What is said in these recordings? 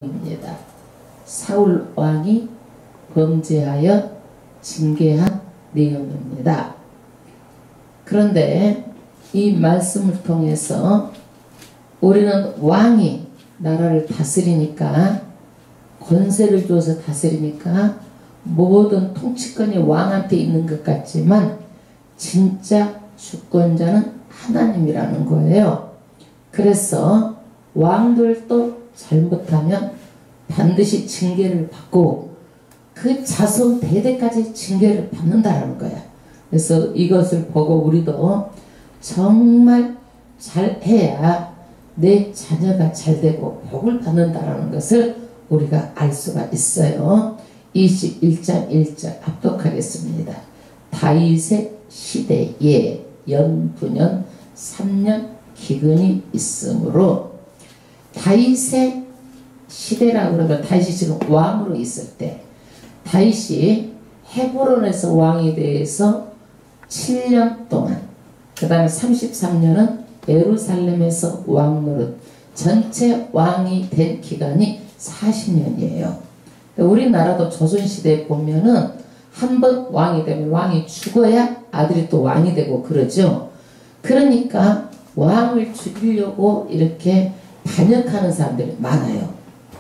입니다. 사울 왕이 범죄하여 징계한 내용입니다. 그런데 이 말씀을 통해서 우리는 왕이 나라를 다스리니까, 권세를 줘서 다스리니까 모든 통치권이 왕한테 있는 것 같지만 진짜 주권자는 하나님이라는 거예요. 그래서 왕들도 잘못하면 반드시 징계를 받고 그 자손 대대까지 징계를 받는다라는 거야. 그래서 이것을 보고 우리도 정말 잘해야 내 자녀가 잘되고 복을 받는다라는 것을 우리가 알 수가 있어요. 21장 1절 합독하겠습니다. 다윗의 시대에 연분연 3년 기근이 있으므로, 다윗의 시대라고 그러면 다윗이 지금 왕으로 있을 때, 다윗이 헤브론에서 왕이 돼서 7년 동안, 그 다음에 33년은 예루살렘에서 왕 노릇, 전체 왕이 된 기간이 40년이에요. 우리나라도 조선시대에 보면은 한 번 왕이 되면 왕이 죽어야 아들이 또 왕이 되고 그러죠. 그러니까 왕을 죽이려고 이렇게 반역하는 사람들이 많아요.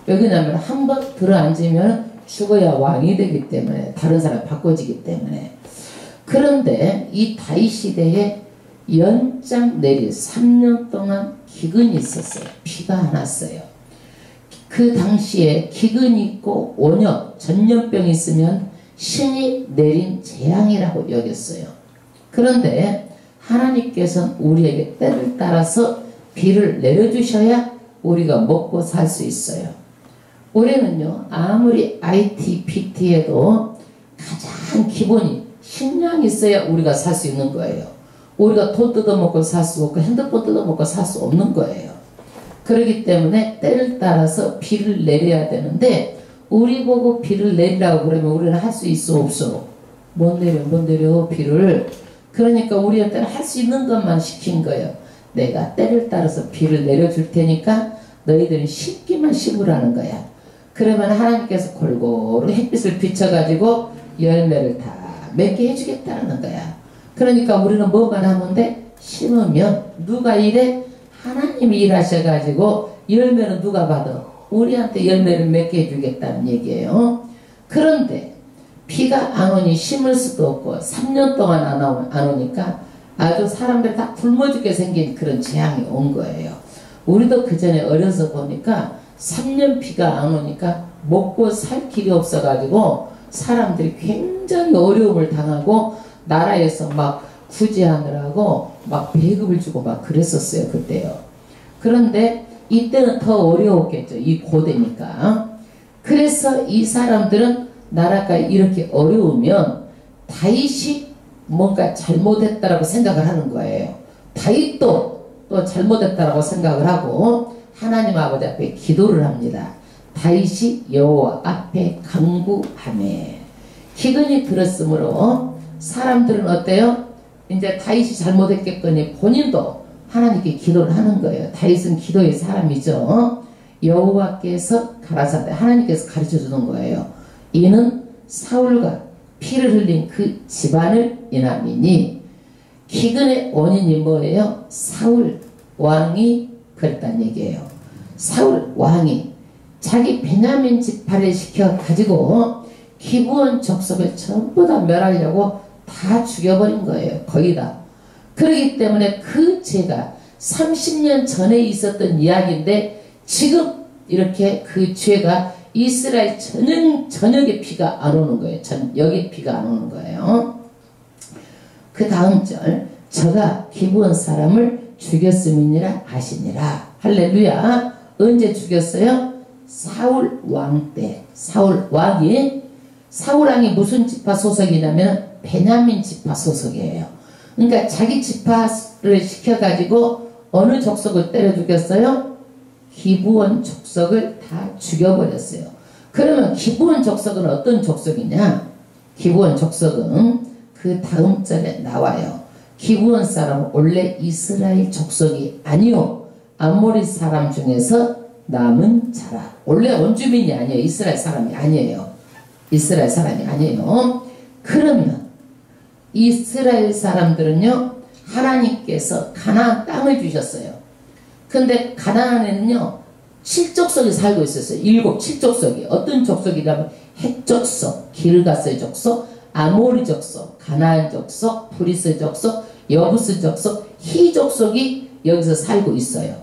왜냐하면 한 번 들어앉으면 죽어야 왕이 되기 때문에, 다른 사람 바꿔지기 때문에. 그런데 이 다윗 시대에 연장 내리 3년 동안 기근이 있었어요. 비가 안 왔어요. 그 당시에 기근이 있고 원역, 전염병이 있으면 신이 내린 재앙이라고 여겼어요. 그런데 하나님께서는 우리에게 때를 따라서 비를 내려주셔야 우리가 먹고 살 수 있어요. 우리는요, 아무리 IT, PT에도 가장 기본이 식량이 있어야 우리가 살 수 있는 거예요. 우리가 돈 뜯어먹고 살 수 없고 핸드폰 뜯어먹고 살 수 없는 거예요. 그렇기 때문에 때를 따라서 비를 내려야 되는데, 우리 보고 비를 내리라고 그러면 우리는 할 수 있어 없어? 못 내려 비를. 그러니까 우리한테는 할 수 있는 것만 시킨 거예요. 내가 때를 따라서 비를 내려줄 테니까 너희들은 심기만 심으라는 거야. 그러면 하나님께서 골고루 햇빛을 비춰가지고 열매를 다 맺게 해주겠다는 거야. 그러니까 우리는 뭐만 하면 돼? 심으면. 누가 일해? 하나님이 일하셔가지고 열매는 누가 받아? 우리한테 열매를 맺게 해주겠다는 얘기예요. 그런데 비가 안 오니 심을 수도 없고 3년 동안 안 오니까 아주 사람들이 다 굶어 죽게 생긴 그런 재앙이 온 거예요. 우리도 그 전에 어려서 보니까 3년 비가 안 오니까 먹고 살 길이 없어가지고 사람들이 굉장히 어려움을 당하고 나라에서 막 구제하느라고 막 배급을 주고 막 그랬었어요, 그때요. 그런데 이때는 더 어려웠겠죠, 이 고대니까. 그래서 이 사람들은 나라가 이렇게 어려우면 다윗이 뭔가 잘못했다라고 생각을 하는 거예요. 다윗도 또 잘못했다라고 생각을 하고 하나님 아버지 앞에 기도를 합니다. 다윗이 여호와 앞에 간구하매. 기근이 들었으므로 사람들은 어때요? 이제 다윗이 잘못했겠거니 본인도 하나님께 기도를 하는 거예요. 다윗은 기도의 사람이죠. 여호와께서 가라사대, 하나님께서 가르쳐 주는 거예요. 이는 사울과 피를 흘린 그 집안을 인함이니. 기근의 원인이 뭐예요? 사울 왕이 그랬단 얘기예요. 사울 왕이 자기 베냐민 지파를 시켜 가지고 기브온 족속을 전부 다 멸하려고 다 죽여버린 거예요. 거의 다. 그렇기 때문에 그 죄가 30년 전에 있었던 이야기인데 지금 이렇게 그 죄가 이스라엘 전역에 비가 안 오는 거예요. 여기 비가 안 오는 거예요. 그 다음 절, 저가 기브온 사람을 죽였음이니라 하시니라. 할렐루야. 언제 죽였어요? 사울 왕 때. 사울 왕이 무슨 지파 소속이냐면 베냐민 지파 소속이에요. 그러니까 자기 지파를 시켜가지고 어느 족속을 때려 죽였어요? 기브온 족속을 다 죽여버렸어요. 그러면 기브온 족속은 어떤 족속이냐? 기브온 족속은 그 다음 절에 나와요. 기브온 사람은 원래 이스라엘 족속이 아니요, 아모리 사람 중에서 남은 자라. 원래 원주민이 아니에요. 이스라엘 사람이 아니에요. 이스라엘 사람이 아니에요. 그러면 이스라엘 사람들은요, 하나님께서 가나안 땅을 주셨어요. 근데 가나안에는요, 7족속이 살고 있었어요. 7족속이. 어떤 족속이라면 헷 족속, 기르가스의 족속, 아모리 족속, 가나안 족속, 브리스 족속, 여부스 족속, 히 족속이 여기서 살고 있어요.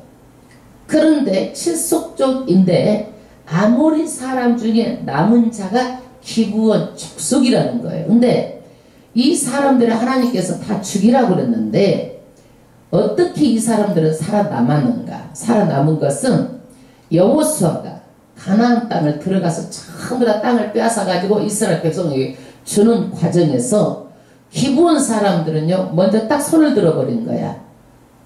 그런데 7속족인데 아모리 사람 중에 남은 자가 기브온 족속이라는 거예요. 근데 이 사람들을 하나님께서 다 죽이라고 그랬는데 어떻게 이 사람들은 살아남았는가? 살아남은 것은 여호수아가 가나안 땅을 들어가서 전부 다 땅을 빼앗아가지고 이스라엘 백성에게 주는 과정에서 기브온 사람들은요, 먼저 딱 손을 들어버린 거야.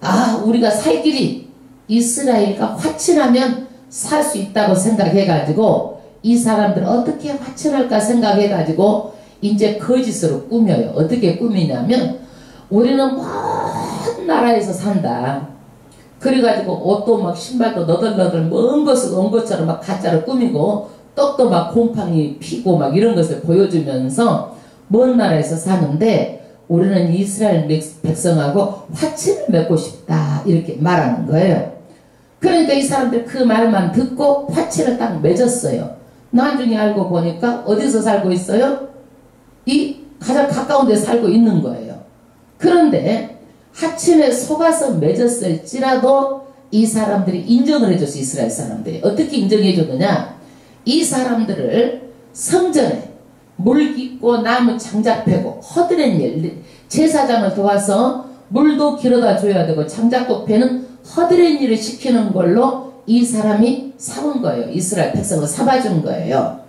아, 우리가 살 길이 이스라엘과 화친하면 살 수 있다고 생각해가지고 이 사람들은 어떻게 화친할까 생각해가지고 이제 거짓으로 꾸며요. 어떻게 꾸미냐면 우리는 먼 나라에서 산다. 그래가지고 옷도 막 신발도 너덜너덜 먼 것을 온 것처럼 막 가짜로 꾸미고 떡도 막 곰팡이 피고 막 이런 것을 보여주면서 먼 나라에서 사는데 우리는 이스라엘 백성하고 화친을 맺고 싶다 이렇게 말하는 거예요. 그러니까 이 사람들 그 말만 듣고 화친을 딱 맺었어요. 나중에 알고 보니까 어디서 살고 있어요? 이 가장 가까운 데 살고 있는 거예요. 그런데 화친에 속아서 맺었을지라도 이 사람들이 인정을 해줬어요. 이스라엘 사람들이. 어떻게 인정해 줬느냐? 이 사람들을 성전에 물 깃고 나무 장작 패고 허드렛 일, 제사장을 도와서 물도 길어다 줘야 되고 장작도 패는 허드렛 일을 시키는 걸로 이 사람이 사온 거예요. 이스라엘 백성을 사봐준 거예요.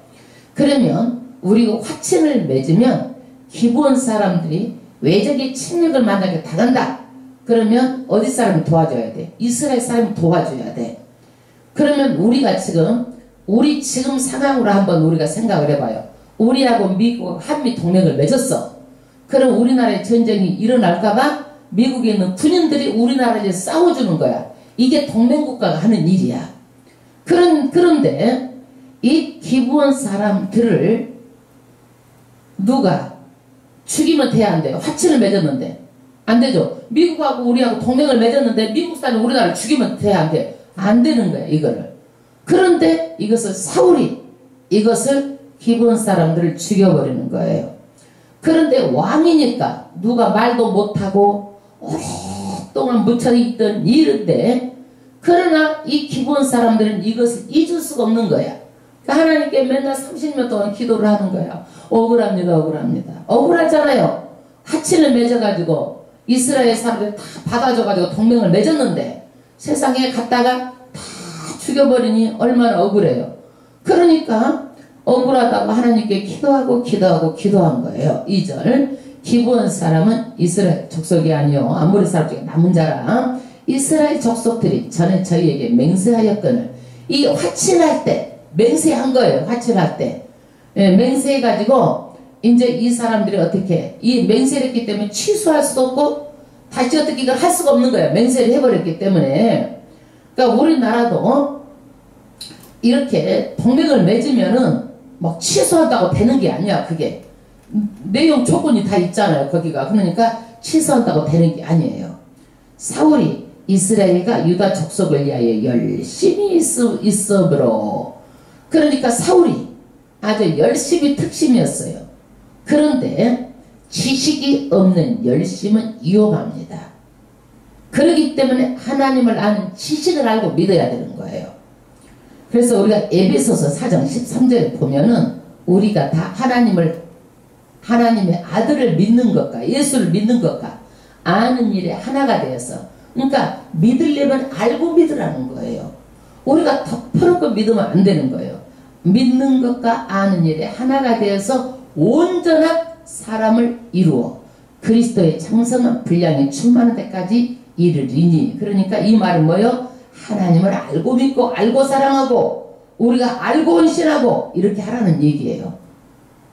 그러면 우리가 화친을 맺으면 기브온 사람들이 외적의 침략을 만나게 당한다. 그러면 어디 사람이 도와줘야 돼? 이스라엘 사람이 도와줘야 돼. 그러면 우리가 우리 지금 상황으로 한번 우리가 생각을 해봐요. 우리하고 미국 한미 동맹을 맺었어. 그럼 우리나라에 전쟁이 일어날까봐 미국에 있는 군인들이 우리나라에 싸워주는 거야. 이게 동맹국가가 하는 일이야. 그런데 이 기브온 사람들을 누가 죽이면 돼야 안 돼요. 화친을 맺었는데 안 되죠. 미국하고 우리하고 동맹을 맺었는데 미국 사람이 우리나라를 죽이면 돼야 안 돼. 안 되는 거야 이거를. 그런데 이것을 사울이 이것을 기브온 사람들을 죽여버리는 거예요. 그런데 왕이니까 누가 말도 못하고 오랫동안 묻혀있던 일인데 그러나 이 기브온 사람들은 이것을 잊을 수가 없는 거야. 그러니까 하나님께 맨날 30년 동안 기도를 하는 거야. 억울합니다. 억울합니다. 억울하잖아요. 화친을 맺어가지고 이스라엘 사람들 다 받아줘가지고 동맹을 맺었는데 세상에 갔다가 다 죽여버리니 얼마나 억울해요. 그러니까 억울하다고 하나님께 기도한 거예요. 2절 기브온 사람은 이스라엘 족속이 아니요 아모리 사람 중에 남은 자라. 이스라엘 족속들이 전에 저희에게 맹세하였거늘. 이 화친할 때 맹세한 거예요. 화친할 때 맹세해가지고 이제 이 사람들이 어떻게 이 맹세를 했기 때문에 취소할 수도 없고 다시 어떻게 이걸 할 수가 없는 거예요. 맹세를 해버렸기 때문에. 그러니까 우리나라도 이렇게 동맹을 맺으면은 막 취소한다고 되는 게 아니야. 그게 내용 조건이 다 있잖아요. 거기가. 그러니까 취소한다고 되는 게 아니에요. 사울이 이스라엘과 유다 족속을 위하여 열심히 있으므로 그러니까 사울이 아주 열심히 특심이었어요. 그런데 지식이 없는 열심은 위험합니다. 그렇기 때문에 하나님을 아는 지식을 알고 믿어야 되는 거예요. 그래서 우리가 에베소서 4장 13절에 보면은 우리가 다 하나님의 아들을 믿는 것과 예수를 믿는 것과 아는 일에 하나가 되어서 그러니까 믿으려면 알고 믿으라는 거예요. 우리가 덮어놓고 믿으면 안 되는 거예요. 믿는 것과 아는 일에 하나가 되어서 온전한 사람을 이루어 그리스도의 장성한 분량에 충만한 데까지 이르리니. 그러니까 이 말은 뭐예요? 하나님을 알고 믿고 알고 사랑하고 우리가 알고 헌신하고 이렇게 하라는 얘기예요.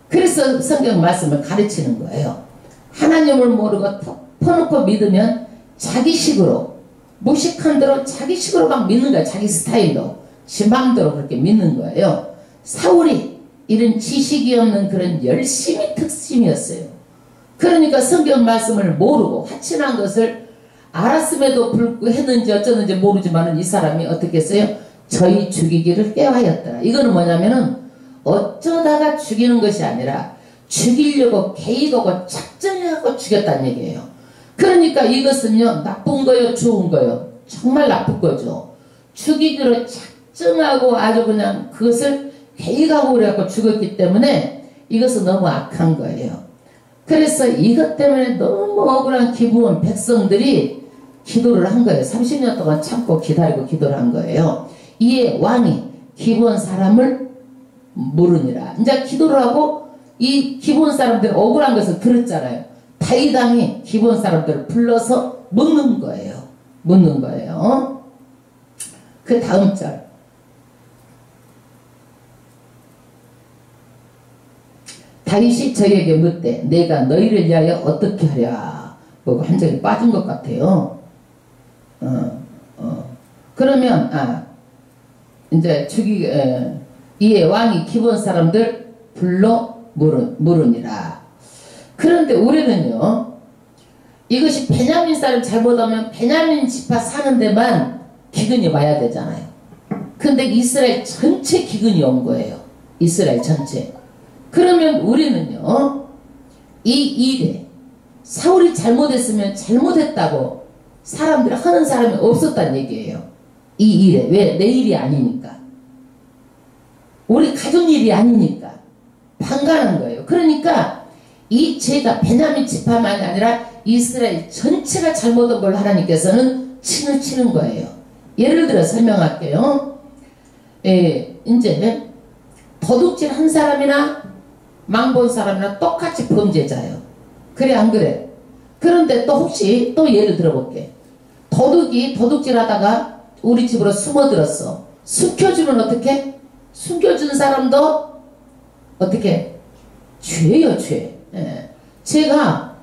그래서 성경 말씀을 가르치는 거예요. 하나님을 모르고 덮어놓고 믿으면 자기식으로 무식한 대로 자기식으로 막 믿는 거야. 자기 스타일로. 지 맘대로 그렇게 믿는 거예요. 사울이 이런 지식이 없는 그런 열심히 특심이었어요. 그러니까 성경 말씀을 모르고 화친한 것을 알았음에도 불구하고 했는지 어쩌는지 모르지만 이 사람이 어떻게 했어요? 저희 죽이기를 꾀하였더라. 이거는 뭐냐면은 어쩌다가 죽이는 것이 아니라 죽이려고 계획하고 작정하고 죽였다는 얘기예요. 그러니까 이것은요, 나쁜 거요, 좋은 거요. 정말 나쁜 거죠. 죽이기로 작정하고 아주 그냥 그것을 계획하고 그래갖고 죽었기 때문에 이것은 너무 악한 거예요. 그래서 이것 때문에 너무 억울한 기부원 백성들이 기도를 한 거예요. 30년 동안 참고 기다리고 기도를 한 거예요. 이에 왕이 기부원 사람을 물으니라. 이제 기도를 하고 이 기부원 사람들이 억울한 것을 들었잖아요. 다윗 왕이 기부원 사람들을 불러서 묻는 거예요. 묻는 거예요. 그 다음 절. 다윗이 저에게 묻되 내가 너희를 위하여 어떻게 하랴. 뭐 한 적이 빠진 것 같아요. 그러면 이제 이에 왕이 기브온 사람들 불러 물으니라. 그런데 우리는요, 이것이 베냐민 사람 잘못하면 베냐민 지파 사는 데만 기근이 와야 되잖아요. 근데 이스라엘 전체 기근이 온 거예요. 이스라엘 전체. 그러면 우리는요, 이 일에 사울이 잘못했으면 잘못했다고 사람들이 하는 사람이 없었다는 얘기예요. 이 일에. 왜? 내 일이 아니니까. 우리 가족 일이 아니니까. 반가는 거예요. 그러니까 이 죄가 베냐민 지파만이 아니라 이스라엘 전체가 잘못한 걸 하나님께서는 친을 치는 거예요. 예를 들어 설명할게요. 이제 도둑질 한 사람이나 망본 사람이나 똑같이 범죄자예요. 그래 안 그래? 그런데 또 혹시 또 예를 들어볼게. 도둑이 도둑질 하다가 우리 집으로 숨어들었어. 숨겨주면 어떻게? 숨겨준 사람도 어떻게? 죄요, 죄. 예. 제가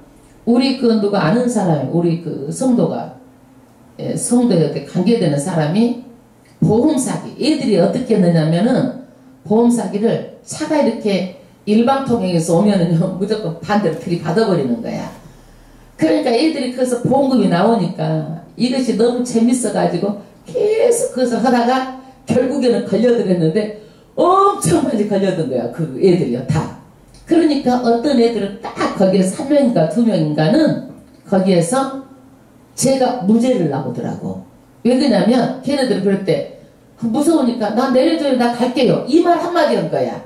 우리 누가 아는 사람이, 우리 성도가, 성도에 관계되는 사람이 보험 사기, 애들이 어떻게 했느냐면은 보험 사기를 차가 이렇게 일방통행에서 오면은요, 무조건 반대로 들이받아버리는 거야. 그러니까 애들이 거기서 보험금이 나오니까 이것이 너무 재밌어가지고 계속 그것을 하다가 결국에는 걸려들었는데 엄청 많이 걸려든 거야. 그 애들이요, 다. 그러니까 어떤 애들은 딱 거기에서 1명인가 2명인가는 거기에서 제가 무죄를 나오더라고. 왜 그러냐면 걔네들은 그럴 때 무서우니까 나 내려줘요, 나 갈게요. 이 말 한마디 한 거야.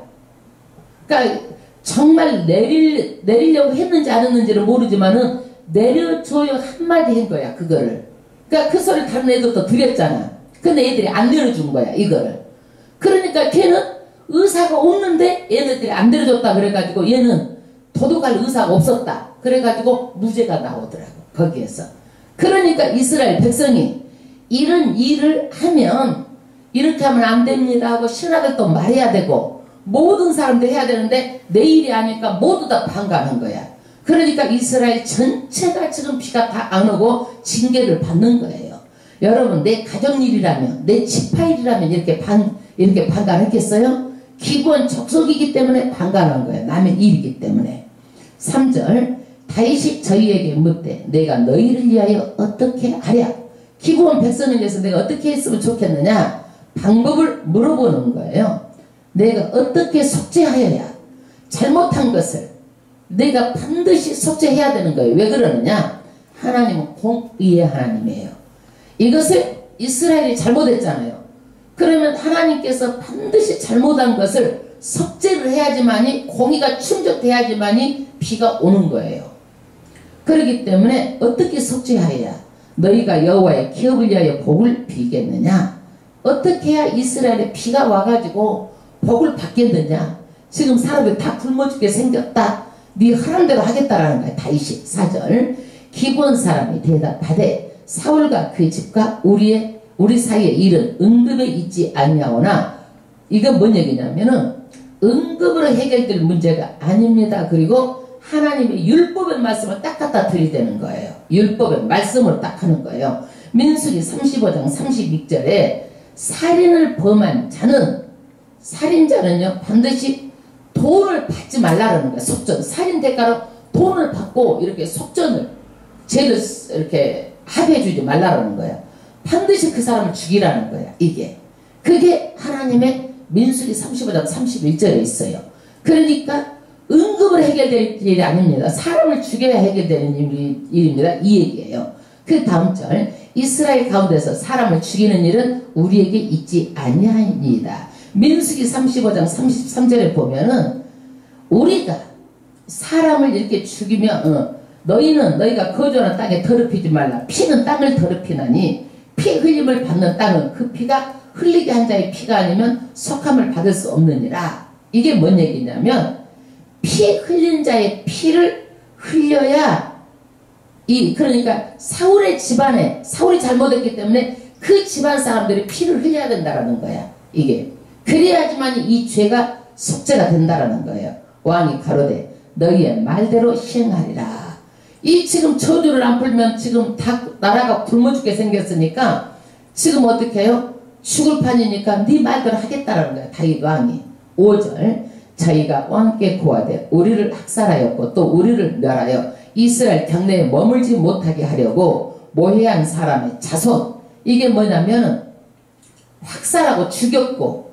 그러니까 정말 내리려고 했는지 안 했는지는 모르지만은 내려줘요 한마디 한 거야, 그거를. 그러니까 그 소리 다른 애들도 들었잖아. 근데 애들이 안 내려준 거야, 이거를. 그러니까 걔는 의사가 없는데 얘네들이 안 내려줬다 그래가지고 얘는 도둑할 의사가 없었다. 그래가지고 무죄가 나오더라고, 거기에서. 그러니까 이스라엘 백성이 이런 일을 하면 이렇게 하면 안 됩니다 하고 신하들도 말해야 되고 모든 사람들 해야 되는데 내 일이 아니니까 모두 다 반감한 거야. 그러니까 이스라엘 전체가 지금 비가 다 안 오고 징계를 받는 거예요. 여러분, 내 가족 일이라면, 내 지파 일이라면 이렇게 반감했겠어요? 기본 족속이기 때문에 반감한 거예요. 남의 일이기 때문에. 3절, 다윗이 저희에게 묻되 내가 너희를 위하여 어떻게 하랴. 기본 백성을 위해서 내가 어떻게 했으면 좋겠느냐, 방법을 물어보는 거예요. 내가 어떻게 속죄하여야, 잘못한 것을 내가 반드시 속죄해야 되는 거예요. 왜 그러느냐, 하나님은 공의의 하나님이에요. 이것을 이스라엘이 잘못했잖아요. 그러면 하나님께서 반드시 잘못한 것을 속죄를 해야지만이, 공의가 충족돼야지만이 비가 오는 거예요. 그렇기 때문에 어떻게 속죄하여야 너희가 여호와의 기업을 위하여 복을 빌겠느냐, 어떻게 해야 이스라엘에 비가 와가지고 복을 받겠느냐. 지금 사람들이 다 굶어 죽게 생겼다. 네 하라는 대로 하겠다라는 거야. 다윗이. 4절, 기브온 사람이 대답하되 사울과 그 집과 우리 사이의 일은 응급에 있지 아니하오나, 이건 뭔 얘기냐면은 응급으로 해결될 문제가 아닙니다. 그리고 하나님의 율법의 말씀을 딱 갖다 들이대는 거예요. 율법의 말씀을 딱 하는 거예요. 민수기 35장 32절에 살인을 범한 자는, 살인자는요 반드시 돈을 받지 말라는 거야. 속전, 살인 대가로 돈을 받고 이렇게 속전을, 죄를 이렇게 합의해 주지 말라는 거야. 반드시 그 사람을 죽이라는 거야. 이게 그게 하나님의 민수기 35장 31절에 있어요. 그러니까 응급을 해결될 일이 아닙니다. 사람을 죽여야 해결되는 일입니다. 이 얘기예요. 그 다음 절, 이스라엘 가운데서 사람을 죽이는 일은 우리에게 있지 아니하니이다. 민수기 35장 33절에 보면은 우리가 사람을 이렇게 죽이면 너희가 거주하는 땅에 더럽히지 말라. 피는 땅을 더럽히나니 피 흘림을 받는 땅은 그 피가 흘리게 한 자의 피가 아니면 속함을 받을 수 없느니라. 이게 뭔 얘기냐면 피 흘린 자의 피를 흘려야, 그러니까 사울의 집안에, 사울이 잘못했기 때문에 그 집안 사람들이 피를 흘려야 된다라는 거야. 이게 그래야지만 이 죄가 속죄가 된다라는 거예요. 왕이 가로되 너희의 말대로 시행하리라. 이 지금 저주를 안 풀면 지금 다 나라가 굶어 죽게 생겼으니까 지금 어떻게 해요? 죽을 판이니까 네 말대로 하겠다라는 거야. 다윗 왕이. 5절, 저희가 왕께 고하되 우리를 학살하였고 또 우리를 멸하여 이스라엘 경내에 머물지 못하게 하려고 모해한 사람의 자손, 이게 뭐냐면은 학살하고 죽였고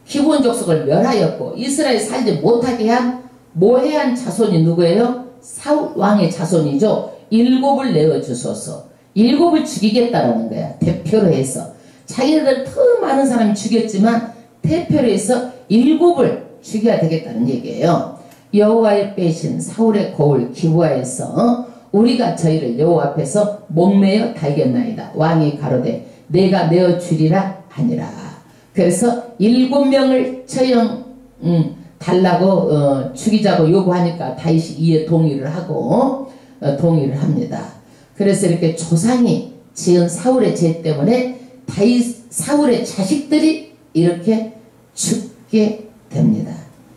기본 족속을 멸하였고 이스라엘 살지 못하게 한 모해한 자손이 누구예요? 사울 왕의 자손이죠. 7을 내어주소서. 7을 죽이겠다라는 거야. 대표로 해서 자기네들 더 많은 사람이 죽였지만 대표로 해서 7을 죽여야 되겠다는 얘기예요. 여호와의 빼신 사울의 거울 기부하에서 우리가 저희를 여호와 앞에서 목매어 달겠나이다. 왕이 가로되 내가 내어주리라 하니라. 그래서 7명을 처형 달라고 죽이자고 요구하니까 다윗이 이에 동의를 하고 동의를 합니다. 그래서 이렇게 조상이 지은 사울의 죄 때문에 사울의 자식들이 이렇게 죽게 됩니다.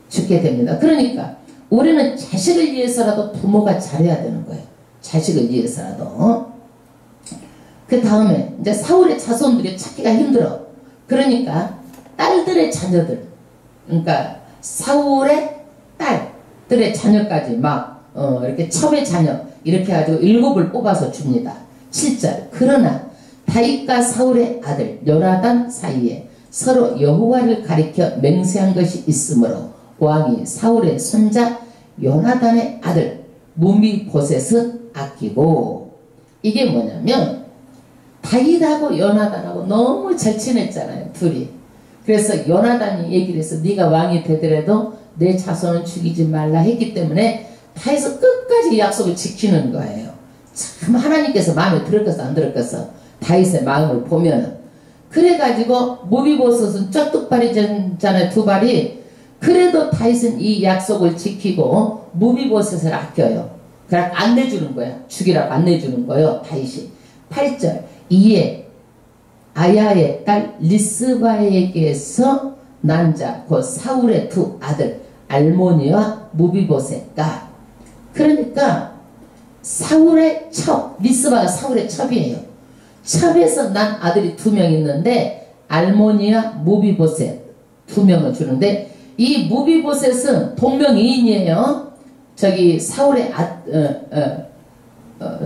죽게 됩니다. 그러니까 우리는 자식을 위해서라도 부모가 잘해야 되는 거예요. 자식을 위해서라도. 그 다음에 이제 사울의 자손들이 찾기가 힘들어. 그러니까 딸들의 자녀들, 그러니까 사울의 딸들의 자녀까지 막 이렇게 첩의 자녀 이렇게 해가지고 7을 뽑아서 줍니다. 7절, 그러나 다윗과 사울의 아들 요나단 사이에 서로 여호와를 가리켜 맹세한 것이 있으므로 왕이 사울의 손자 요나단의 아들 무미보셋은 아끼고, 이게 뭐냐면 다윗하고 요나단하고 너무 절친했잖아요, 둘이. 그래서 요나단이 얘기를 해서 네가 왕이 되더라도 내 자손은 죽이지 말라 했기 때문에 다윗은 끝까지 약속을 지키는 거예요. 참 하나님께서 마음에 들었겠어 안 들었겠어? 다윗의 마음을 보면은. 그래가지고 무비보셋은 쩍뚝발이잖아요, 두 발이. 그래도 다윗은 이 약속을 지키고 무비보셋을 아껴요. 그냥 안 내주는 거야. 죽이라고 안 내주는 거예요, 다윗이. 8절, 이에 아야의 딸 리스바에게서 난 자 곧 사울의 두 아들 알모니와 무비보셋과, 그러니까 사울의 첩, 리스바가 사울의 첩이에요. 첩에서 난 아들이 2명 있는데 알모니와 무비보셋 2명을 주는데, 이 무비보셋은 동명이인이에요. 저기 사울의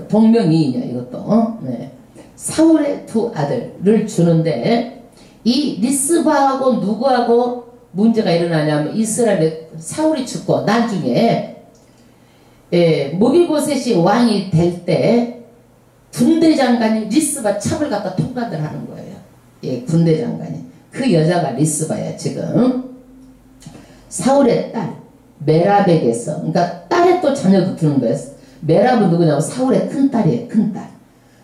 동명이인이야 이것도. 네. 사울의 2 아들을 주는데, 이 리스바하고 누구하고 문제가 일어나냐면 이스라엘의 사울이 죽고 나중에 무비보셋이 왕이 될 때 군대 장관이 리스바 첩을 갖다 통관을 하는 거예요. 군대 장관이. 그 여자가 리스바야 지금. 사울의 딸 메랍에게서, 그러니까 딸의 또 자녀도 두는 거예요. 메랍은 누구냐면 사울의 큰딸이에요, 큰딸.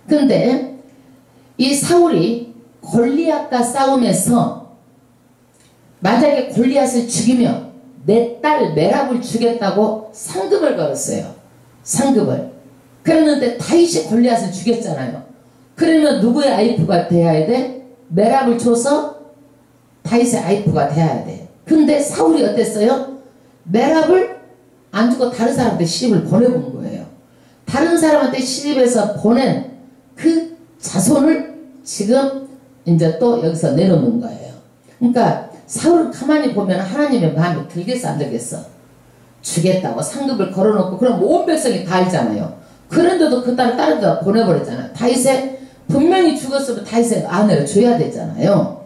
근데 이 사울이 골리앗과 싸움에서 만약에 골리앗을 죽이면 내 딸 메랍을 주겠다고 상급을 걸었어요. 상급을. 그랬는데 다윗이 골리앗을 죽였잖아요. 그러면 누구의 아이프가 돼야 돼? 메랍을 줘서 다윗의 아이프가 돼야 돼. 근데 사울이 어땠어요? 메랍을 안 주고 다른 사람한테 시집을 보내본 거예요. 다른 사람한테 시집해서 보낸 그 자손을 지금 이제 또 여기서 내려놓은 거예요. 그러니까 사울을 가만히 보면 하나님의 마음이 들겠어 안 들겠어? 주겠다고 상급을 걸어놓고 그럼 온 백성이 다 알잖아요. 그런데도 그 딸을 다른 데다 보내버렸잖아요. 다윗에 분명히 죽었으면 다윗의 아내를 줘야 되잖아요.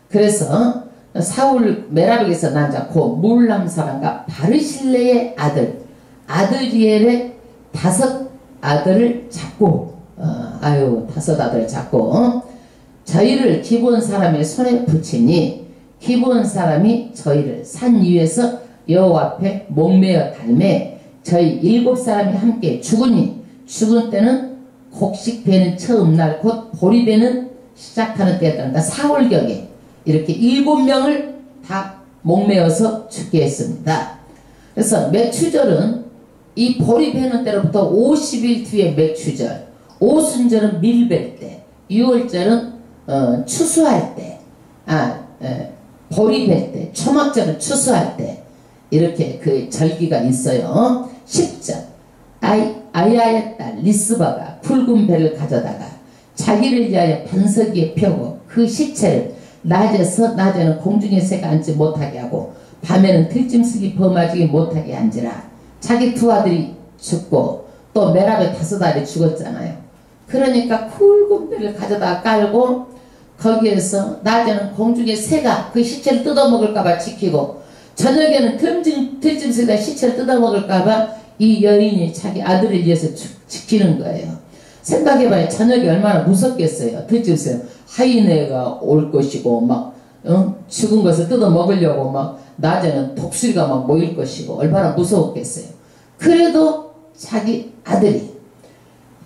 그래서 사울 메라백에서 난 자고 물람 사람과 바르실레의 아들 아드리엘의 5 아들을 잡고 다섯 아들을 잡고 저희를 기브온 사람의 손에 붙이니 기브온 사람이 저희를 산 위에서 여호와 앞에 목매어 달매 저희 7사람이 함께 죽으니 죽은 때는 곡식 베는 처음 날 곧 보리 베는 시작하는 때였다. 그러니까 4월경에 이렇게 7명을 다 목매어서 죽게 했습니다. 그래서 맥추절은 이 보리 베는 때로부터 50일 뒤에 맥추절, 오순절은 밀벨 때, 6월절은 추수할 때, 보리 벨 때, 초막절은 추수할 때 이렇게 그 절기가 있어요. 10절 아야의 딸 리스바가 붉은 배를 가져다가 자기를 위하여 반석 위에 펴고 그 시체를 낮에는 공중의 새가 앉지 못하게 하고 밤에는 들짐승이 범하지 못하게 한지라. 자기 2 아들이 죽고 또 메랍의 5 아들이 죽었잖아요. 그러니까 굵은 배를 가져다가 깔고 거기에서 낮에는 공중의 새가 그 시체를 뜯어먹을까봐 지키고 저녁에는 들짐승이 시체를 뜯어먹을까봐 이 여인이 자기 아들을 위해서 지키는 거예요. 생각해봐요. 저녁에 얼마나 무섭겠어요. 들짐승 하이네가 올 것이고 막 죽은 것을 뜯어먹으려고 막 낮에는 독수리가 막 모일 것이고 얼마나 무서웠겠어요. 그래도 자기 아들이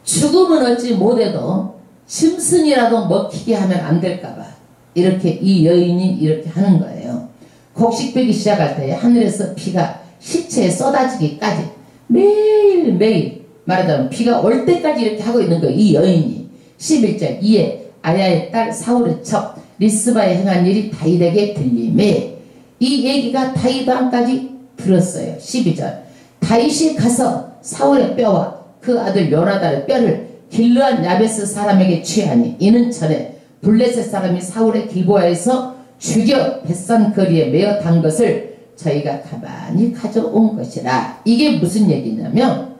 죽음은 얻지 못해도 짐승이라도 먹히게 하면 안 될까봐 이렇게 이 여인이 이렇게 하는 거예요. 곡식 베기 시작할 때 하늘에서 비가 시체에 쏟아지기까지 매일매일 말하자면 비가 올 때까지 이렇게 하고 있는 거예요. 이 여인이. 11절 이에 아야의 딸 사울의 첩 리스바에 행한 일이 다윗에게 들림에 이 얘기가 다윗 왕까지 들었어요. 12절 다윗이 가서 사울의 뼈와 그 아들 요나단의 뼈를 길르한 야베스 사람에게 취하니 이는 전에 블레셋 사람이 사울의 길보아에서 죽여 벳산 거리에 메어 단 것을 저희가 가만히 가져온 것이라. 이게 무슨 얘기냐면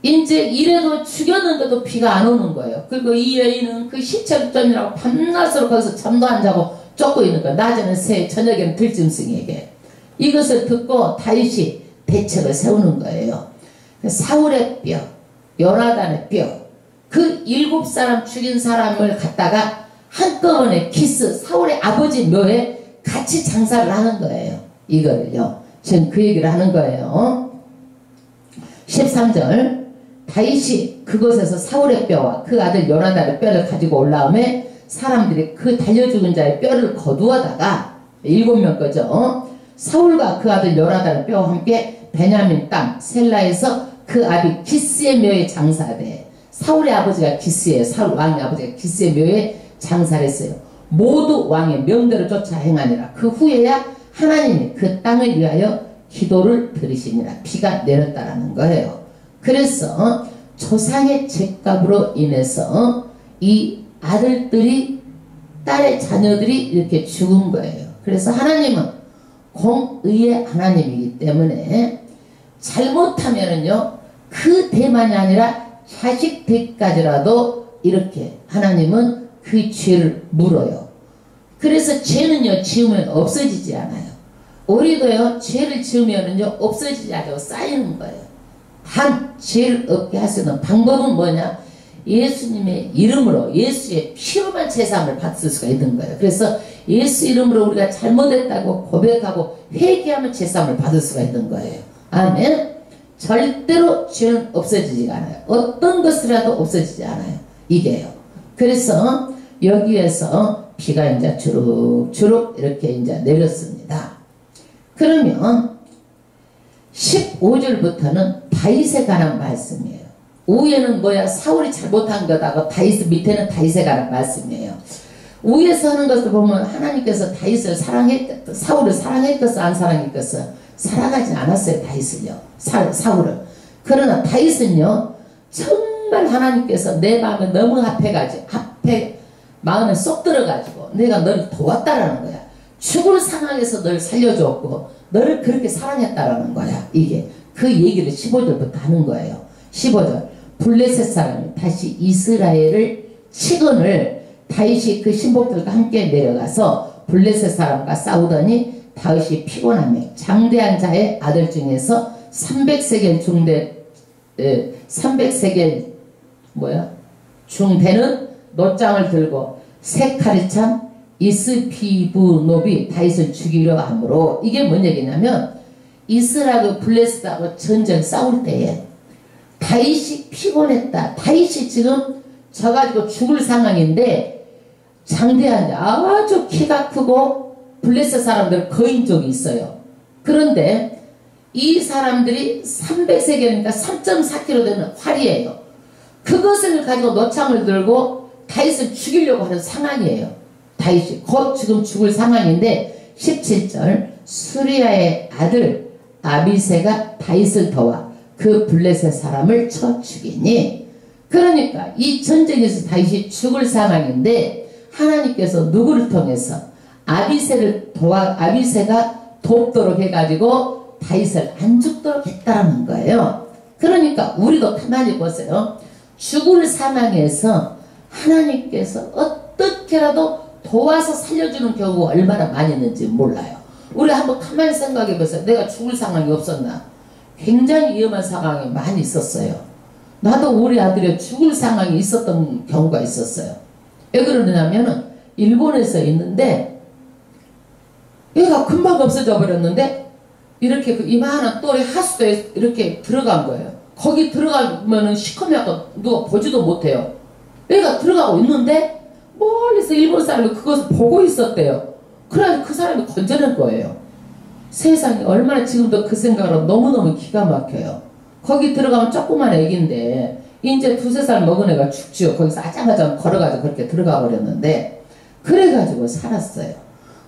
이제 이래도 죽였는데도 비가 안 오는 거예요. 그리고 이 여인은 그 시체점이라고 밤낮으로 거기서 잠도 안 자고 쫓고 있는 거예요. 낮에는 새, 저녁에는 들짐승에게. 이것을 듣고 다윗이 대책을 세우는 거예요. 사울의 뼈, 요나단의 뼈, 그 7사람 죽인 사람을 갖다가 한꺼번에 사울의 아버지 묘에 같이 장사를 하는 거예요. 이거를요. 지금 그 얘기를 하는 거예요. 13절 다윗이 그곳에서 사울의 뼈와 그 아들 요나단의 뼈를 가지고 올라오매 사람들이 그 달려 죽은 자의 뼈를 거두어다가 7명 거죠. 사울과 그 아들 요나단의 뼈와 함께 베냐민 땅 셀라에서 그 아비 기스의 묘에 장사되 사울의 아버지가 기스예요. 사울 왕의 아버지가 기스의 묘에 장사를 했어요. 모두 왕의 명대로 쫓아 행하니라. 그 후에야 하나님이 그 땅을 위하여 기도를 들으시니라. 비가 내렸다라는 거예요. 그래서 조상의 죄값으로 인해서 이 아들들이 딸의 자녀들이 이렇게 죽은 거예요. 그래서 하나님은 공의의 하나님이기 때문에 잘못하면은요 그 대만이 아니라 자식 대까지라도 이렇게 하나님은 그 죄를 물어요. 그래서 죄는요 지으면 없어지지 않아요. 우리도요 죄를 지으면은요 없어지지 않아요. 쌓이는 거예요. 단 죄를 없게 할 수 있는 방법은 뭐냐? 예수님의 이름으로 예수의 피로만 제사함을 받을 수가 있는 거예요. 그래서 예수 이름으로 우리가 잘못했다고 고백하고 회개하면 제사함을 받을 수가 있는 거예요. 아멘. 절대로 죄는 없어지지가 않아요. 어떤 것이라도 없어지지 않아요. 이게요. 그래서 여기에서 비가 이제 주룩주룩 이렇게 이제 내렸습니다. 그러면 15절부터는 다윗에 관한 말씀이에요. 위에는 뭐야? 사울이 잘못한 거다고 다윗 밑에는 다윗에 관한 말씀이에요. 위에서 하는 것을 보면 하나님께서 다윗을 사울을 사랑했겠어 안 사랑했겠어? 사랑하지 않았어요. 다윗을요. 사울을. 그러나 다윗은요 정말 하나님께서 내 마음에 너무 마음에 쏙 들어가지고 내가 너를 도왔다라는 거야. 죽을 상황에서 널 살려줬고 너를 그렇게 사랑했다라는 거야. 이게 그 얘기를 15절부터 하는 거예요. 15절 블레셋 사람이 다시 이스라엘을 치건을 다윗이 그 신복들과 함께 내려가서 블레셋 사람과 싸우더니 다윗이 피곤하며 장대한 자의 아들 중에서 300세겔 중대는 놋장을 들고 세 칼이 찬 이스비브노비 다윗을 죽이려 하므로 이게 뭔 얘기냐면 이스라엘 블레셋하고 전쟁 싸울 때에 다윗이 피곤했다. 다윗이 지금 져가지고 죽을 상황인데 장대한 아주 키가 크고 블레셋 사람들 거인족이 있어요. 그런데 이 사람들이 300세겔이니까 3.4kg 되는 활이에요. 그것을 가지고 노창을 들고 다윗을 죽이려고 하는 상황이에요. 다윗이 곧 지금 죽을 상황인데 17절 수리아의 아들 아비새가 다윗을 도와 그 블레셋 사람을 쳐 죽이니 그러니까 이 전쟁에서 다윗이 죽을 상황인데 하나님께서 누구를 통해서 아비새가 돕도록 해가지고 다윗을 안 죽도록 했다는 거예요. 그러니까 우리도 가만히 보세요. 죽을 상황에서 하나님께서 어떻게라도 도와서 살려주는 경우가 얼마나 많이 있는지 몰라요. 우리 한번 가만히 생각해 보세요. 내가 죽을 상황이 없었나? 굉장히 위험한 상황이 많이 있었어요. 나도 우리 아들이 죽을 상황이 있었던 경우가 있었어요. 왜 그러냐면은 일본에서 있는데 얘가 금방 없어져 버렸는데 이렇게 그 이만한 또래 하수도에 이렇게 들어간 거예요. 거기 들어가면은 시커멓고 누가 보지도 못해요. 얘가 들어가고 있는데 멀리서 일본 사람이 그것을 보고 있었대요. 그래서 그 사람이 건져낸 거예요. 세상에 얼마나 지금도 그 생각으로 너무너무 기가 막혀요. 거기 들어가면 조그만 애기인데 이제 2~3살 먹은 애가 죽지요. 거기서 아장아장 걸어가지고 그렇게 들어가 버렸는데 그래가지고 살았어요.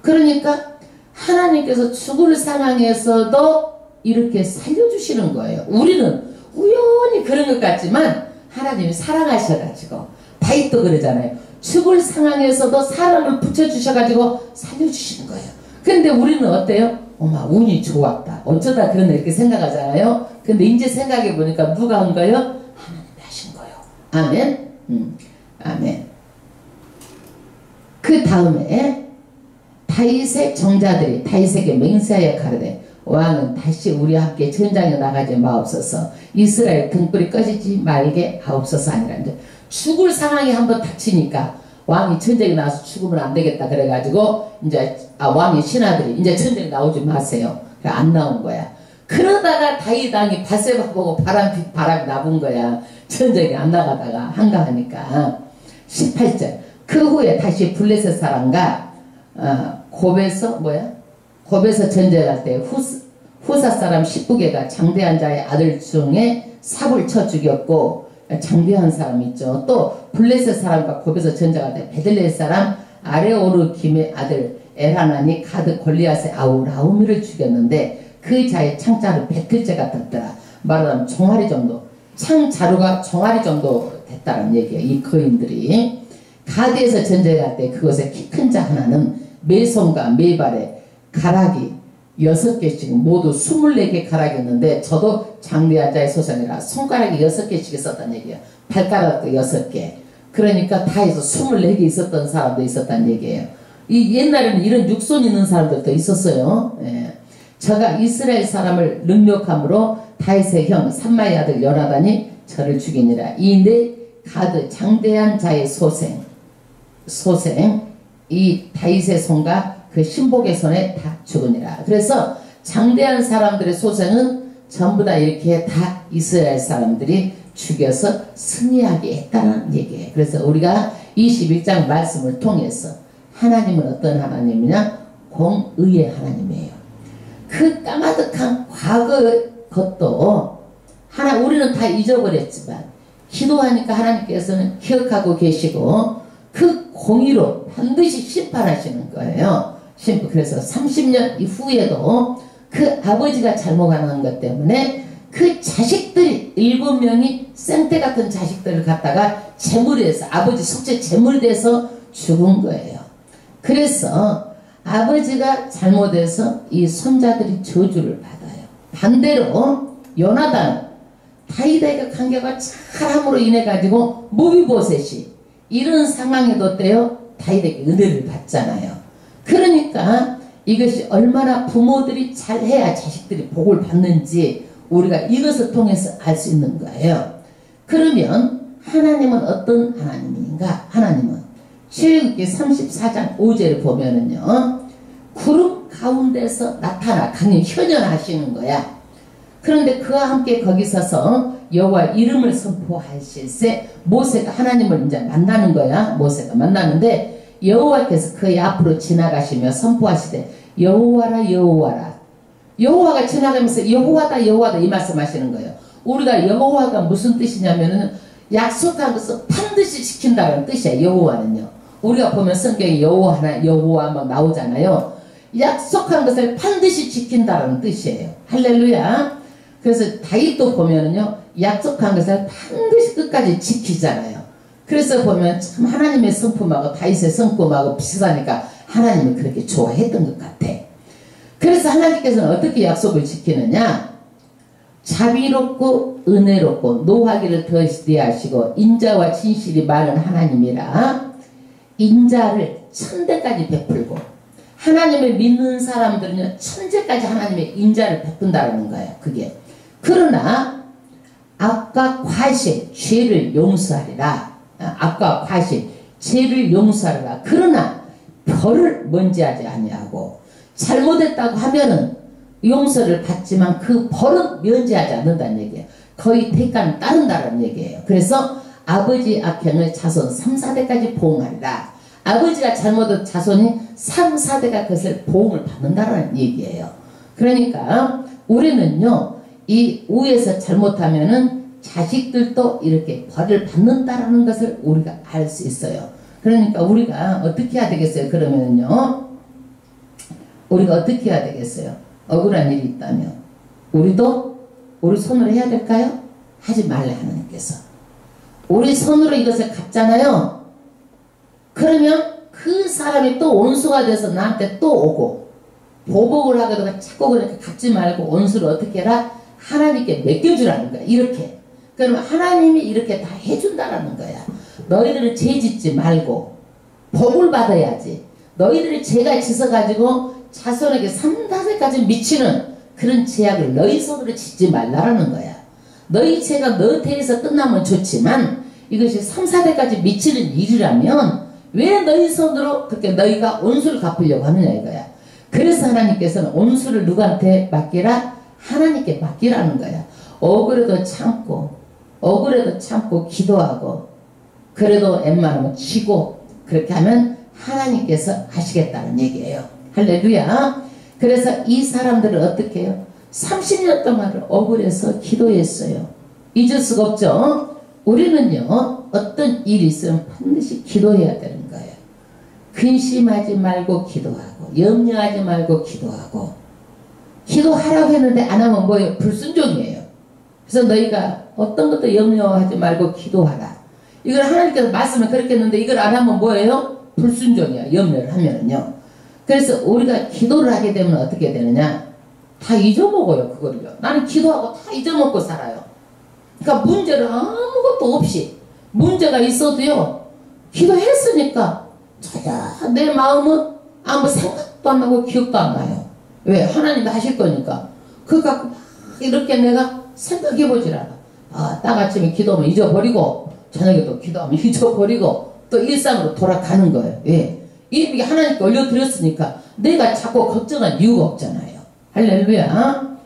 그러니까 하나님께서 죽을 상황에서도 이렇게 살려주시는 거예요. 우리는 우연히 그런 것 같지만 하나님이 사랑하셔가지고 다윗도 그러잖아요. 죽을 상황에서도 사람을 붙여주셔가지고 살려주시는 거예요. 근데 우리는 어때요? 어마 운이 좋았다. 어쩌다 그런 이렇게 생각하잖아요. 근데 이제 생각해보니까 누가 한 거예요? 하나님이 하신 거예요. 아멘. 아멘. 그 다음에 다윗의 정자들이 다윗에게 맹세하여 가로되 왕은 다시 우리와 함께 전장에 나가지 마옵소서. 이스라엘 등불이 꺼지지 말게 하옵소서 아니라 이제 죽을 상황이 한번 닥치니까 왕이 전쟁에 나와서 죽으면 안 되겠다 그래가지고 이제 왕의 신하들이 이제 전쟁에 나오지 마세요. 안 나온 거야. 그러다가 다윗 왕이 바세바 보고 바람이 나본 거야. 전쟁에 안 나가다가 한가하니까. 18절 그 후에 다시 블레셋 사람과 곱에서 전쟁할 때 후사 사람 19개가 장대한 자의 아들 중에 삽을 쳐 죽였고 장대한 사람 있죠. 또 블레셋 사람과 곱에서 전쟁할 때 베들레 사람 아레오르 김의 아들 엘하나니 가드 골리앗의 아우 라우미를 죽였는데 그 자의 창자는 100필째 같았더라. 말하자면 종아리 정도 창자루가 종아리 정도 됐다는 얘기예요. 이 거인들이 가드에서 전쟁할 때 그것에 키 큰 자 하나는 매손과 매발에 가락이 6개씩 모두 24개 가락이었는데 저도 장대한 자의 소생이라 손가락이 6개씩 있었단 얘기예요. 발가락도 6개. 그러니까 다 해서 24개 있었던 사람도 있었단 얘기예요. 이 옛날에는 이런 육손 있는 사람들도 있었어요. 예. 저가 이스라엘 사람을 능력함으로 다윗의 형 삼마의 아들 요나단이 저를 죽이니라. 이내 가드 장대한 자의 소생 이 다윗의 손과 그 신복의 손에 다 죽으니라. 그래서 장대한 사람들의 소생은 전부 다 이렇게 다 이스라엘 사람들이 죽여서 승리하게 했다는 얘기예요. 그래서 우리가 21장 말씀을 통해서 하나님은 어떤 하나님이냐? 공의의 하나님이에요. 그 까마득한 과거 것도 우리는 다 잊어버렸지만 기도하니까 하나님께서는 기억하고 계시고 그 공의로 반드시 심판하시는 거예요. 그래서 30년 이후에도 그 아버지가 잘못한 것 때문에 그 자식들이 7명이 생태 같은 자식들을 갖다가 제물이 돼서 아버지 속죄 제물이 돼서 죽은 거예요. 그래서 아버지가 잘못해서 이 손자들이 저주를 받아요. 반대로 요나단 다윗에게 관계가 잘함으로 인해 가지고 모비보셋이 이런 상황에도 어때요? 다윗에게 은혜를 받잖아요. 그러니까 이것이 얼마나 부모들이 잘해야 자식들이 복을 받는지 우리가 이것을 통해서 알 수 있는 거예요. 그러면 하나님은 어떤 하나님인가? 하나님은 출애굽기 34장 5절을 보면은요, 구름 가운데서 나타나 강림 현현하시는 거야. 그런데 그와 함께 거기 서서 여호와 이름을 선포하실세 모세가 하나님을 이제 만나는 거야. 모세가 만나는데 여호와께서 그의 앞으로 지나가시며 선포하시되 여호와라 여호와라. 여호와가 지나가면서 여호와다 여호와다 이 말씀하시는 거예요. 우리가 여호와가 무슨 뜻이냐면은 약속한 것을 반드시 지킨다는 뜻이야. 여호와는요. 우리가 보면 성경에 여호와 하나 여호와 막 나오잖아요. 약속한 것을 반드시 지킨다는 뜻이에요. 할렐루야. 그래서 다윗도 보면은요, 약속한 것을 반드시 끝까지 지키잖아요. 그래서 보면 참 하나님의 성품하고 다윗의 성품하고 비슷하니까 하나님은 그렇게 좋아했던 것 같아. 그래서 하나님께서는 어떻게 약속을 지키느냐? 자비롭고 은혜롭고 노하기를 더디하시고 인자와 진실이 많은 하나님이라 인자를 천대까지 베풀고, 하나님을 믿는 사람들은요 천재까지 하나님의 인자를 베푼다는 거예요. 그게. 그러나 악과 과실 죄를 용서하리라. 악과 과실 죄를 용서하리라. 그러나 벌을 면제하지 아니하고, 잘못했다고 하면은 용서를 받지만 그 벌은 면제하지 않는다는 얘기예요. 거의 대가는 따른다는 얘기예요. 그래서 아버지 악행을 자손 3, 4대까지 보응하리라. 아버지가 잘못한 자손이 3, 4대가 그것을 보응을 받는다는 얘기예요. 그러니까 우리는요, 이 위에서 잘못하면은 자식들도 이렇게 벌을 받는다라는 것을 우리가 알 수 있어요. 그러니까 우리가 어떻게 해야 되겠어요? 그러면은요, 우리가 어떻게 해야 되겠어요? 억울한 일이 있다면 우리도 우리 손으로 해야 될까요? 하지 말래 하나님께서. 우리 손으로 이것을 갚잖아요. 그러면 그 사람이 또 원수가 돼서 나한테 또 오고 보복을 하거나 자꾸 그렇게 갚지 말고 원수를 어떻게 해라? 하나님께 맡겨주라는 거야. 이렇게. 그러면 하나님이 이렇게 다 해준다라는 거야. 너희들은 죄 짓지 말고 복을 받아야지. 너희들이 죄가 짖어가지고 자손에게 3, 4세까지 미치는 그런 죄악을 너희 손으로 짓지 말라라는 거야. 너희 죄가 너 대에서 끝나면 좋지만 이것이 3, 4대까지 미치는 일이라면 왜 너희 손으로 그렇게 너희가 원수를 갚으려고 하느냐 이거야. 그래서 하나님께서는 원수를 누구한테 맡기라? 하나님께 맡기라는 거야. 억울해도 참고 기도하고 그래도 웬만하면 치고 그렇게 하면 하나님께서 하시겠다는 얘기예요. 할렐루야. 그래서 이 사람들은 어떻게 해요? 30년 동안 억울해서 기도했어요. 잊을 수가 없죠. 우리는요, 어떤 일이 있으면 반드시 기도해야 되는 거예요. 근심하지 말고 기도하고 염려하지 말고 기도하고. 기도하라고 했는데 안 하면 뭐예요? 불순종이에요. 그래서 너희가 어떤 것도 염려하지 말고 기도하라. 이걸 하나님께서 말씀을 그렇게 했는데 이걸 안 하면 뭐예요? 불순종이야. 염려를 하면은요. 그래서 우리가 기도를 하게 되면 어떻게 되느냐? 다 잊어먹어요. 그거를요. 나는 기도하고 다 잊어먹고 살아요. 그러니까 문제를 아무것도 없이 문제가 있어도요, 기도했으니까 내 마음은 아무 생각도 안 나고 기억도 안 나요. 왜? 하나님도 하실 거니까. 그러니까 이렇게 내가 생각해보질 않아. 아, 딱 아침에 기도하면 잊어버리고 저녁에 또 기도하면 잊어버리고 또 일상으로 돌아가는 거예요. 왜? 이게 하나님께 올려드렸으니까 내가 자꾸 걱정할 이유가 없잖아요. 할렐루야.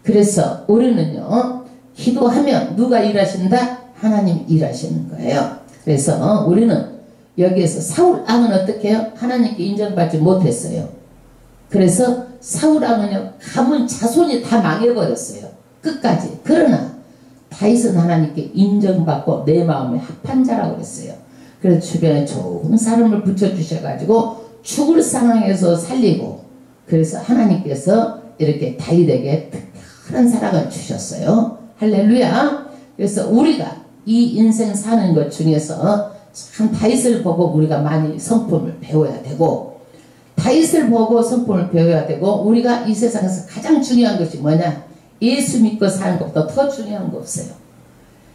그래서 우리는요, 기도하면 누가 일하신다? 하나님 일하시는 거예요. 그래서 우리는 여기에서 사울 왕은 어떻게 해요? 하나님께 인정받지 못했어요. 그래서 사울 왕은요, 가문 자손이 다 망해버렸어요. 끝까지. 그러나 다윗은 하나님께 인정받고 내 마음에 합한 자라고 그랬어요. 그래서 주변에 좋은 사람을 붙여주셔가지고 죽을 상황에서 살리고, 그래서 하나님께서 이렇게 다윗에게 특별한 사랑을 주셨어요. 할렐루야. 그래서 우리가 이 인생 사는 것 중에서 참 다윗을 보고 우리가 많이 성품을 배워야 되고, 다윗을 보고 성품을 배워야 되고, 우리가 이 세상에서 가장 중요한 것이 뭐냐? 예수 믿고 사는 것보다 더 중요한 거 없어요.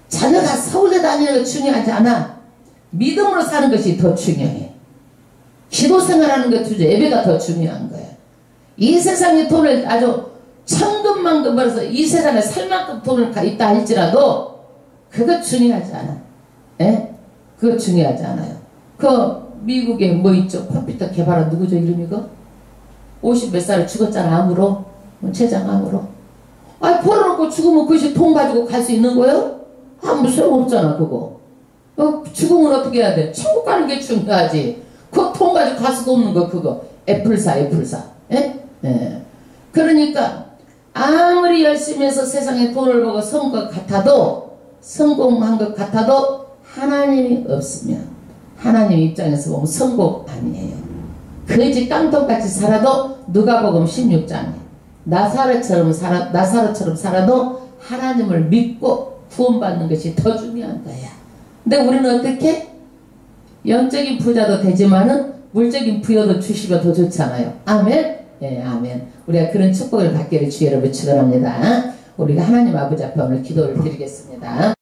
자녀가 서울대 다니는 거 중요하지 않아. 믿음으로 사는 것이 더 중요해. 기도 생활하는 것 주죠. 예배가 더 중요한 거야. 이 세상에 돈을 아주 천금만금 벌어서 이 세상에 살 만큼 돈을 있다 할지라도 그거 중요하지 않아. 예? 그거 중요하지 않아요. 그 미국에 뭐 있죠? 컴퓨터 개발한 누구죠? 이름이 그? 50 몇 살에 죽었잖아. 암으로. 췌장 암으로. 아니 벌어놓고 죽으면 그것이 돈 가지고 갈 수 있는 거예요? 아무 소용없잖아 그거. 죽으면 어떻게 해야 돼? 천국 가는 게 중요하지. 그 돈 가지고 갈 수도 없는 거 그거. 애플사. 예? 예. 그러니까 아무리 열심히 해서 세상에 돈을 벌고 성공한 것 같아도 하나님이 없으면 하나님 입장에서 보면 성공 아니에요. 거지 깡통같이 살아도 누가복음 16장에 나사로처럼 살아도 하나님을 믿고 구원받는 것이 더 중요한 거야. 근데 우리는 어떻게? 영적인 부자도 되지만은 물적인 부여도 주시면 더 좋잖아요. 아멘? 예, 아멘. 우리가 그런 축복을 받기를 주의 이름으로 축원합니다. 우리가 하나님 아버지 앞에 오늘 기도를 드리겠습니다.